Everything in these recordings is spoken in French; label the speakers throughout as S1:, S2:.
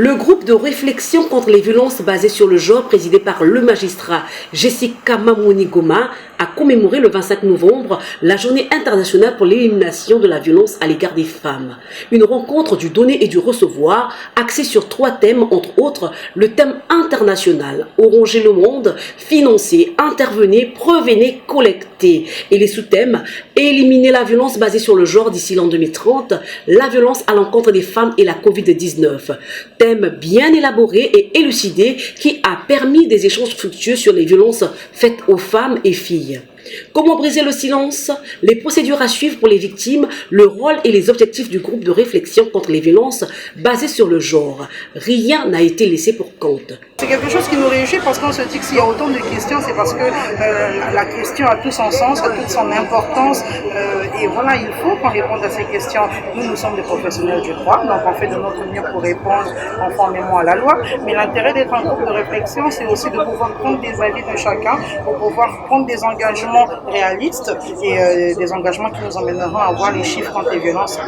S1: Le groupe de réflexion contre les violences basées sur le genre, présidé par le magistrat Jessica Mamouni Goma, a commémoré le 25 novembre la journée internationale pour l'élimination de la violence à l'égard des femmes. Une rencontre du donner et du recevoir axée sur 3 thèmes, entre autres le thème international, Oranger le monde, financer, intervenir, prévenir, collecter, et les sous-thèmes, éliminer la violence basée sur le genre d'ici l'an 2030, la violence à l'encontre des femmes et la Covid-19. Thème bien élaboré et élucidé qui a permis des échanges fructueux sur les violences faites aux femmes et filles. Comment briser le silence? Les procédures à suivre pour les victimes, le rôle et les objectifs du groupe de réflexion contre les violences basées sur le genre. Rien n'a été laissé pour compte.
S2: C'est quelque chose qui nous réjouit parce qu'on se dit que s'il y a autant de questions, c'est parce que la question a tout son sens, a toute son importance. Et voilà, il faut qu'on réponde à ces questions. Nous sommes des professionnels du droit, donc on fait de notre mieux pour répondre conformément à la loi. Mais l'intérêt d'être un groupe de réflexion, c'est aussi de pouvoir prendre des avis de chacun, pour pouvoir prendre des engagements réalistes et des engagements qui nous emmèneront à voir les chiffres contre les violences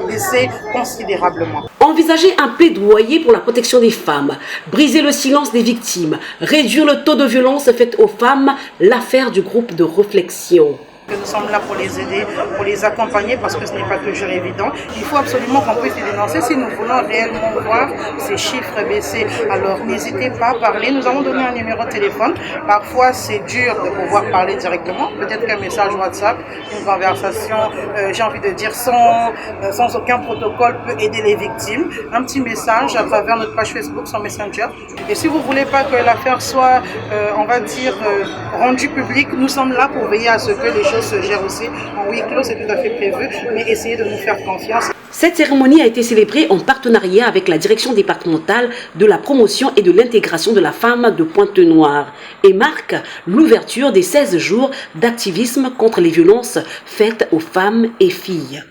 S2: baisser considérablement.
S1: Envisager un plaidoyer pour la protection des femmes, briser le silence des victimes, réduire le taux de violence faite aux femmes, l'affaire du groupe de réflexion.
S2: Nous sommes là pour les aider, pour les accompagner parce que ce n'est pas toujours évident. Il faut absolument qu'on puisse les dénoncer si nous voulons réellement voir ces chiffres baisser. Alors n'hésitez pas à parler. Nous avons donné un numéro de téléphone. Parfois c'est dur de pouvoir parler directement. Peut-être qu'un message WhatsApp, une conversation, j'ai envie de dire sans aucun protocole peut aider les victimes. Un petit message à travers notre page Facebook, son Messenger. Et si vous ne voulez pas que l'affaire soit, on va dire, rendue publique, nous sommes là pour veiller à ce que les choses se gère aussi en huis clos, c'est tout à fait prévu, mais essayez de nous faire confiance.
S1: Cette cérémonie a été célébrée en partenariat avec la direction départementale de la promotion et de l'intégration de la femme de Pointe-Noire et marque l'ouverture des 16 jours d'activisme contre les violences faites aux femmes et filles.